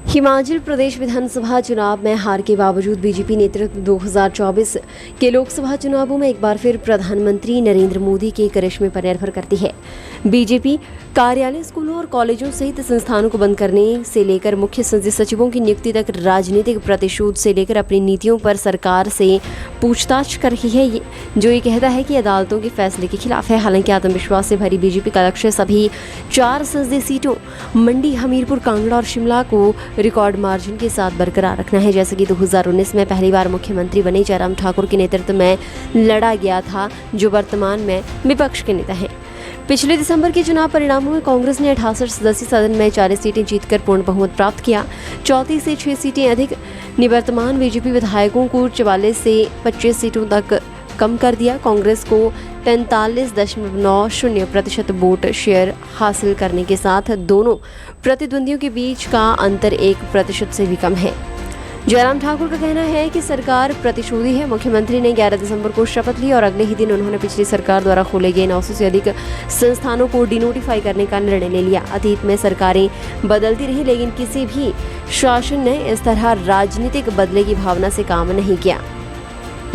हिमाचल प्रदेश विधानसभा चुनाव में हार के बावजूद बीजेपी नेतृत्व 2024 के लोकसभा चुनावों में एक बार फिर प्रधानमंत्री नरेंद्र मोदी के करिश्मे पर निर्भर करती है। बीजेपी कार्यालय, स्कूलों और कॉलेजों सहित संस्थानों को बंद करने से लेकर मुख्य सचिवों की नियुक्ति तक राजनीतिक प्रतिशोध से लेकर अपनी नीतियों पर सरकार से पूछताछ कर रही है, जो ये कहता है कि अदालतों के फैसले के खिलाफ है। हालांकि आत्मविश्वास से भरी बीजेपी का लक्ष्य सभी 4 संसदीय सीटों मंडी, हमीरपुर, कांगड़ा और शिमला को रिकॉर्ड मार्जिन के साथ बरकरार रखना है। जैसे कि 2019 में पहली बार मुख्यमंत्री बने जयराम ठाकुर के नेतृत्व में लड़ा गया था, जो वर्तमान में विपक्ष के नेता हैं। पिछले दिसंबर के चुनाव परिणामों में कांग्रेस ने 68 सदस्यीय सदन में 40 सीटें जीतकर पूर्ण बहुमत प्राप्त किया। 34 से 6 सीटें अधिक निवर्तमान बीजेपी विधायकों को 44 से 25 सीटों तक कम कर दिया। कांग्रेस को 43.90% वोट शेयर हासिल करने के साथ दोनों प्रतिद्वंदियों के बीच का अंतर 1% से भी कम है। जयराम ठाकुर का कहना है कि सरकार प्रतिशोधी है। मुख्यमंत्री ने 11 दिसंबर को शपथ ली और अगले ही दिन उन्होंने पिछली सरकार द्वारा खोले गए 900 से अधिक संस्थानों को डिनोटिफाई करने का निर्णय ले लिया। अतीत में सरकारें बदलती रही, लेकिन किसी भी शासन ने इस तरह राजनीतिक बदले की भावना से काम नहीं किया।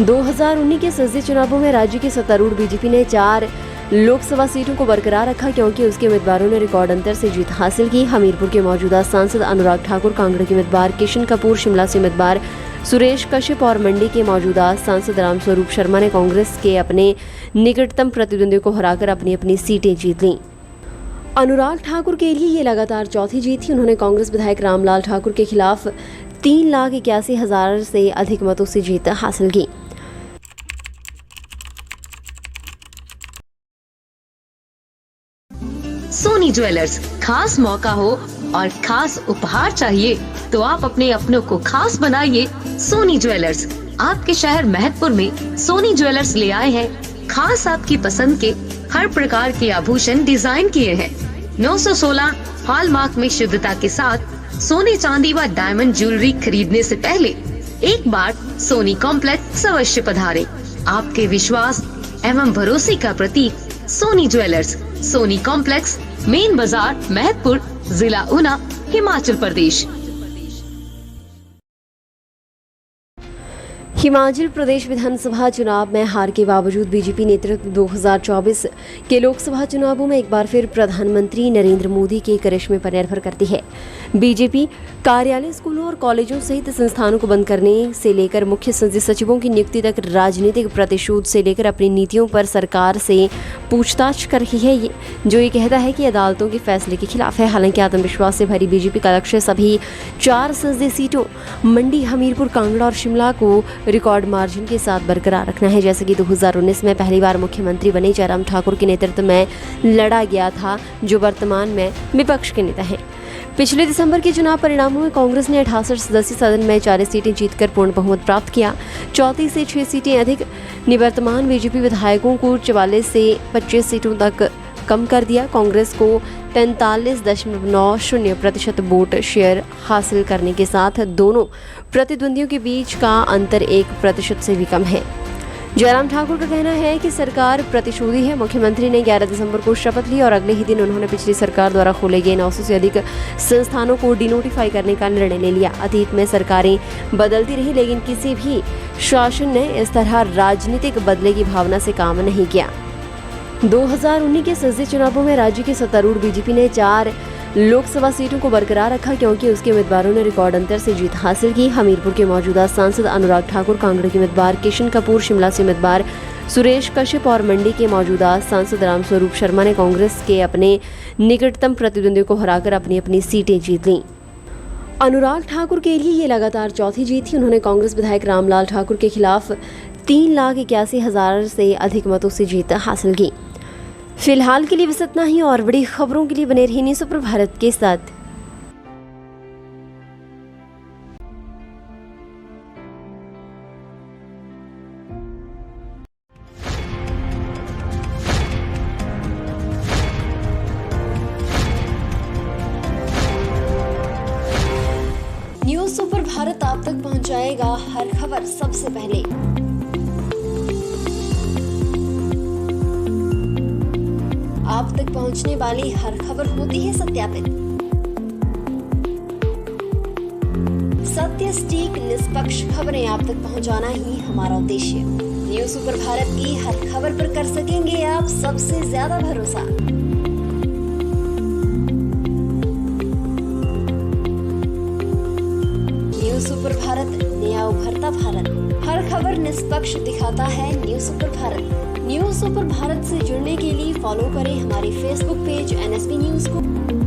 2019 के संसदीय चुनावों में राज्य की सत्तारूढ़ बीजेपी ने 4 लोकसभा सीटों को बरकरार रखा, क्योंकि उसके उम्मीदवारों ने रिकॉर्ड अंतर से जीत हासिल की। हमीरपुर के मौजूदा सांसद अनुराग ठाकुर, कांगड़ा के उम्मीदवार किशन कपूर, शिमला से उम्मीदवार सुरेश कश्यप और मंडी के मौजूदा सांसद रामस्वरूप शर्मा ने कांग्रेस के अपने निकटतम प्रतिद्वंदियों को हराकर अपनी अपनी सीटें जीत लीं। अनुराग ठाकुर के लिए ये लगातार चौथी जीत थी। उन्होंने कांग्रेस विधायक रामलाल ठाकुर के खिलाफ 3,81,000 से अधिक मतों से जीत हासिल की। सोनी ज्वेलर्स, खास मौका हो और खास उपहार चाहिए तो आप अपने अपनों को खास बनाइए। सोनी ज्वेलर्स आपके शहर महतपुर में सोनी ज्वेलर्स ले आए हैं। खास आपकी पसंद के हर प्रकार के आभूषण डिजाइन किए हैं। 916 हॉलमार्क में शुद्धता के साथ सोने, चांदी व डायमंड ज्वेलरी खरीदने से पहले एक बार सोनी कॉम्प्लेक्स अवश्य पधारें। आपके विश्वास एवं भरोसे का प्रतीक Soni jewellers, Soni complex, main बाजार, महतपुर, जिला ऊना, हिमाचल प्रदेश। हिमाचल प्रदेश विधानसभा चुनाव में हार के बावजूद बीजेपी नेतृत्व 2024 के लोकसभा चुनावों में एक बार फिर प्रधानमंत्री नरेंद्र मोदी के करिश्मे पर निर्भर करती है। बीजेपी कार्यालय, स्कूलों और कॉलेजों सहित संस्थानों को बंद करने से लेकर मुख्य सचिवों की नियुक्ति तक राजनीतिक प्रतिशोध से लेकर अपनी नीतियों पर सरकार से पूछताछ कर रही है, जो ये कहता है कि अदालतों के फैसले के खिलाफ है। हालांकि आत्मविश्वास से भरी बीजेपी का लक्ष्य सभी 4 संसदीय सीटों मंडी, हमीरपुर, कांगड़ा और शिमला को रिकॉर्ड मार्जिन के साथ बरकरार रखना है। जैसे कि 2019 में पहली बार मुख्यमंत्री बने जयराम ठाकुर के नेतृत्व में लड़ा गया था, जो वर्तमान में विपक्ष के नेता हैं। पिछले दिसंबर के चुनाव परिणामों में कांग्रेस ने 68 सदस्यीय सदन में 40 सीटें जीतकर पूर्ण बहुमत प्राप्त किया। 34 से 6 सीटें अधिक निवर्तमान बीजेपी विधायकों को 44 से 25 सीटों तक कम कर दिया। कांग्रेस को 43.90% वोट शेयर हासिल करने के साथ दोनों प्रतिद्वंदियों के बीच का अंतर 1% से भी कम है। जयराम ठाकुर का कहना है कि सरकार प्रतिशोधी है। मुख्यमंत्री ने 11 दिसंबर को शपथ ली और अगले ही दिन उन्होंने पिछली सरकार द्वारा खोले गए 900 से अधिक संस्थानों को डिनोटिफाई करने का निर्णय ले लिया। अतीत में सरकारें बदलती रही, लेकिन किसी भी शासन ने इस तरह राजनीतिक बदले की भावना से काम नहीं किया। 2019 के संसदीय चुनावों में राज्य की सत्तारूढ़ बीजेपी ने 4 लोकसभा सीटों को बरकरार रखा, क्योंकि उसके उम्मीदवारों ने रिकॉर्ड अंतर से जीत हासिल की। हमीरपुर के मौजूदा सांसद अनुराग ठाकुर, कांगड़ा के उम्मीदवार किशन कपूर, शिमला से उम्मीदवार सुरेश कश्यप और मंडी के मौजूदा सांसद रामस्वरूप शर्मा ने कांग्रेस के अपने निकटतम प्रतिद्वंदियों को हराकर अपनी अपनी सीटें जीत लीं। अनुराग ठाकुर के लिए ये लगातार चौथी जीत थी। उन्होंने कांग्रेस विधायक रामलाल ठाकुर के खिलाफ 3,81,000 से अधिक मतों से जीत हासिल की। फिलहाल के लिए बस इतना ही, और बड़ी खबरों के लिए बने रहिए न्यूज़ सुपर भारत के साथ। न्यूज़ सुपर भारत आप तक पहुंचाएगा हर खबर सबसे पहले। आप तक पहुंचने वाली हर खबर होती है सत्यापित। सटीक निष्पक्ष खबरें आप तक पहुंचाना ही हमारा उद्देश्य। न्यूज़ सुपर भारत की हर खबर पर कर सकेंगे आप सबसे ज्यादा भरोसा। न्यूज़ सुपर भारत, नया उभरता भारत। हर खबर निष्पक्ष दिखाता है news super Bharat. News super Bharat से जुड़ने के लिए फॉलो करें हमारे फेसबुक पेज NSP न्यूज़ को।